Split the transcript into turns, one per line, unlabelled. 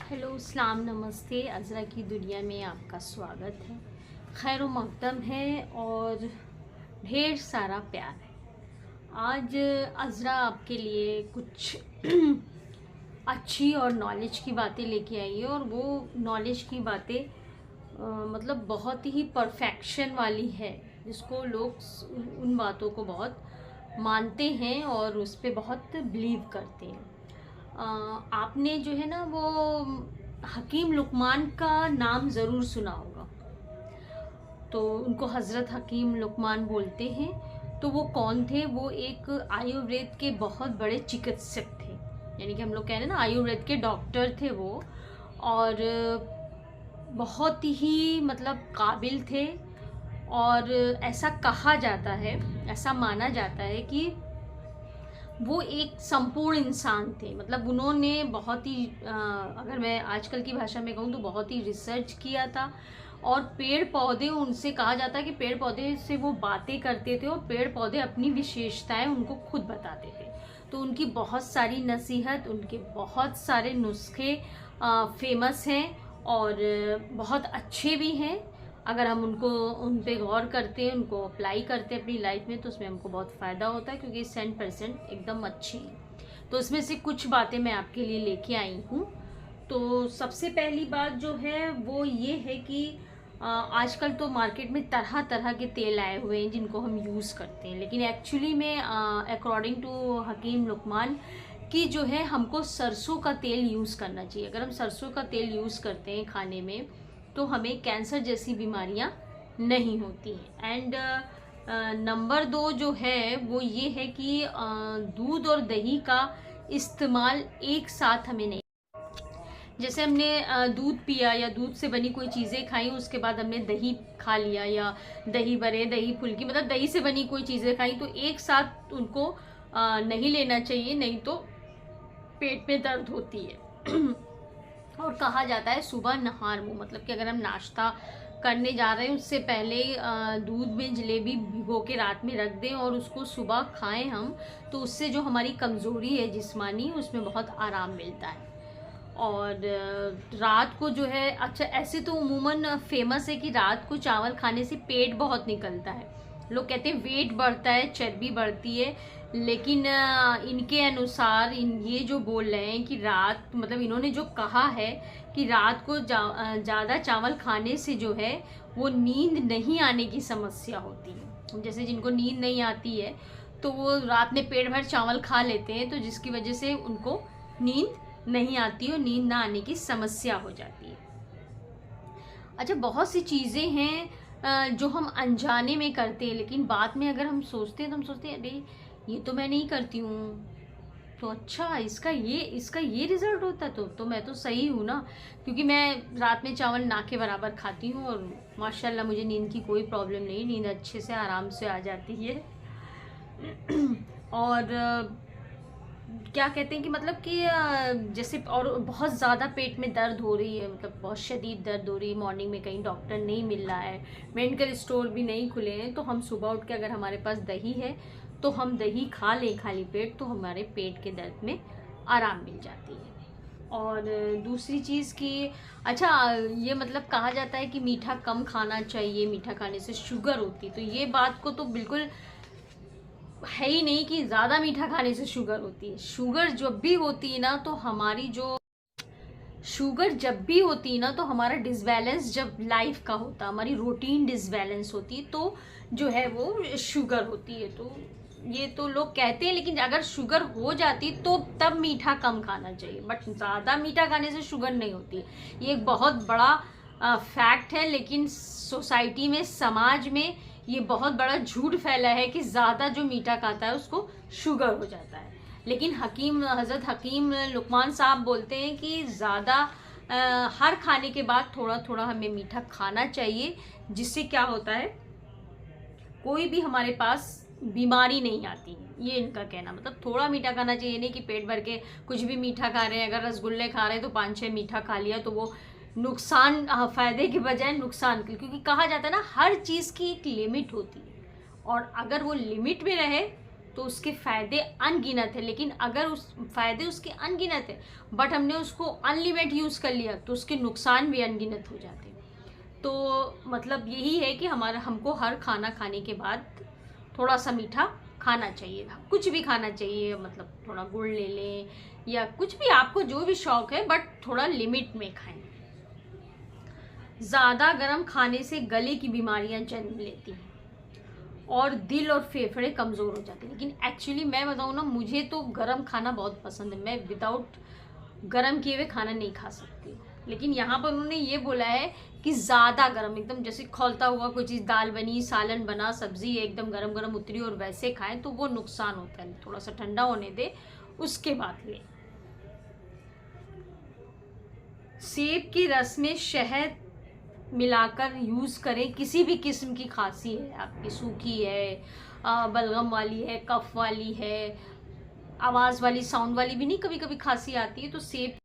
Hello अस्सलाम नमस्ते। अज़रा की दुनिया में आपका स्वागत है। खैर मक़दम है और ढेर सारा प्यार है। आज अज़रा आपके लिए कुछ अच्छी और नॉलेज की बातें लेके आई है और वो नॉलेज की बातें मतलब बहुत ही परफेक्शन वाली है, जिसको लोग उन बातों को बहुत मानते हैं और उस पर बहुत बिलीव करते हैं। आपने जो है ना वो हकीम लुकमान का नाम ज़रूर सुना होगा। तो उनको हज़रत हकीम लुकमान बोलते हैं। तो वो कौन थे? वो एक आयुर्वेद के बहुत बड़े चिकित्सक थे, यानी कि हम लोग कह रहे हैं ना आयुर्वेद के डॉक्टर थे वो। और बहुत ही मतलब काबिल थे। और ऐसा कहा जाता है, ऐसा माना जाता है कि वो एक संपूर्ण इंसान थे। मतलब उन्होंने बहुत ही अगर मैं आजकल की भाषा में कहूँ तो बहुत ही रिसर्च किया था। और पेड़ पौधे, उनसे कहा जाता है कि पेड़ पौधे से वो बातें करते थे और पेड़ पौधे अपनी विशेषताएं उनको खुद बताते थे। तो उनकी बहुत सारी नसीहत, उनके बहुत सारे नुस्खे फेमस हैं और बहुत अच्छे भी हैं। अगर हम उन पे गौर करते हैं, उनको अप्लाई करते हैं अपनी लाइफ में, तो उसमें हमको बहुत फ़ायदा होता है, क्योंकि 100% एकदम अच्छी हैं। तो उसमें से कुछ बातें मैं आपके लिए लेके आई हूँ। तो सबसे पहली बात जो है वो ये है कि आजकल तो मार्केट में तरह तरह के तेल आए हुए हैं जिनको हम यूज़ करते हैं, लेकिन एक्चुअली में अकॉर्डिंग टू हकीम लुकमान कि जो है हमको सरसों का तेल यूज़ करना चाहिए। अगर हम सरसों का तेल यूज़ करते हैं खाने में तो हमें कैंसर जैसी बीमारियां नहीं होती हैं। एंड नंबर 2 जो है वो ये है कि दूध और दही का इस्तेमाल एक साथ हमें नहीं। जैसे हमने दूध पिया या दूध से बनी कोई चीज़ें खाई, उसके बाद हमने दही खा लिया या दही बड़े, दही फुल्की, मतलब दही से बनी कोई चीज़ें खाई, तो एक साथ उनको नहीं लेना चाहिए, नहीं तो पेट में दर्द होती है। और कहा जाता है सुबह नहार मुँह, मतलब कि अगर हम नाश्ता करने जा रहे हैं उससे पहले दूध में जलेबी भिगो के रात में रख दें और उसको सुबह खाएं हम, तो उससे जो हमारी कमज़ोरी है जिस्मानी, उसमें बहुत आराम मिलता है। और रात को जो है, अच्छा ऐसे तो उमूमन फेमस है कि रात को चावल खाने से पेट बहुत निकलता है। लोग कहते हैं वेट बढ़ता है, चर्बी बढ़ती है, लेकिन इनके अनुसार ये जो बोल रहे हैं कि रात, मतलब इन्होंने जो कहा है कि रात को ज़्यादा चावल खाने से जो है वो नींद नहीं आने की समस्या होती है। जैसे जिनको नींद नहीं आती है तो वो रात में पेट भर चावल खा लेते हैं, तो जिसकी वजह से उनको नींद नहीं आती और नींद ना आने की समस्या हो जाती है। अच्छा, बहुत सी चीज़ें हैं जो हम अनजाने में करते हैं, लेकिन बाद में अगर हम सोचते हैं तो हम सोचते हैं अरे ये तो मैं नहीं करती हूँ, तो अच्छा इसका ये रिज़ल्ट होता है, तो मैं तो सही हूँ ना, क्योंकि मैं रात में चावल ना के बराबर खाती हूँ और माशाल्लाह मुझे नींद की कोई प्रॉब्लम नहीं, नींद अच्छे से आराम से आ जाती है। और क्या कहते हैं कि मतलब कि जैसे और बहुत ज़्यादा पेट में दर्द हो रही है, मतलब बहुत शदीद दर्द हो रही है, मॉर्निंग में कहीं डॉक्टर नहीं मिल रहा है, मेडिकल स्टोर भी नहीं खुले हैं, तो हम सुबह उठ के अगर हमारे पास दही है तो हम दही खा लें खाली पेट, तो हमारे पेट के दर्द में आराम मिल जाती है। और दूसरी चीज़ कि अच्छा, ये मतलब कहा जाता है कि मीठा कम खाना चाहिए, मीठा खाने से शुगर होती है, तो ये बात को तो बिल्कुल है ही नहीं कि ज़्यादा मीठा खाने से शुगर होती है। शुगर जब भी होती है ना तो हमारा डिसबैलेंस जब लाइफ का होता है, हमारी रूटीन डिसबैलेंस होती है, तो जो है वो शुगर होती है। तो ये तो लोग कहते हैं, लेकिन अगर शुगर हो जाती तो तब मीठा कम खाना चाहिए, बट ज़्यादा मीठा खाने से शुगर नहीं होती है। ये एक बहुत बड़ा फैक्ट है, लेकिन सोसाइटी में, समाज में ये बहुत बड़ा झूठ फैला है कि ज़्यादा जो मीठा खाता है उसको शुगर हो जाता है। लेकिन हज़रत हकीम लुकमान साहब बोलते हैं कि ज़्यादा हर खाने के बाद थोड़ा थोड़ा हमें मीठा खाना चाहिए, जिससे क्या होता है कोई भी हमारे पास बीमारी नहीं आती। ये इनका कहना, मतलब थोड़ा मीठा खाना चाहिए, नहीं कि पेट भर के कुछ भी मीठा खा रहे हैं। अगर रसगुल्ले खा रहे हैं तो 5-6 मीठा खा लिया, तो वो नुकसान, फ़ायदे के बजाय नुकसान, क्योंकि कहा जाता है ना हर चीज़ की एक लिमिट होती है, और अगर वो लिमिट में रहे तो उसके फ़ायदे अनगिनत है। लेकिन अगर उस फ़ायदे उसके अनगिनत है बट हमने उसको अनलिमिटेड यूज़ कर लिया तो उसके नुकसान भी अनगिनत हो जाते हैं। तो मतलब यही है कि हमको हर खाना खाने के बाद थोड़ा सा मीठा खाना चाहिए, कुछ भी खाना चाहिए, मतलब थोड़ा गुड़ ले लें या कुछ भी, आपको जो भी शौक है, बट थोड़ा लिमिट में खाएं। ज़्यादा गर्म खाने से गले की बीमारियां जन्म लेती हैं और दिल और फेफड़े कमज़ोर हो जाते हैं। लेकिन एक्चुअली मैं बताऊँ ना, मुझे तो गर्म खाना बहुत पसंद है, मैं विदाउट गर्म किए हुए खाना नहीं खा सकती। लेकिन यहाँ पर उन्होंने ये बोला है कि ज़्यादा गर्म, एकदम जैसे खौलता हुआ कोई चीज़, दाल बनी, सालन बना, सब्जी एकदम गरम गरम उतरी और वैसे खाएं तो वो नुकसान होता है। थोड़ा सा ठंडा होने दे उसके बाद लें। सेब के रस में शहद मिलाकर यूज़ करें। किसी भी किस्म की खांसी है आपकी, सूखी है, बलगम वाली है, कफ वाली है, आवाज़ वाली, साउंड वाली भी नहीं, कभी कभी खांसी आती है, तो सेब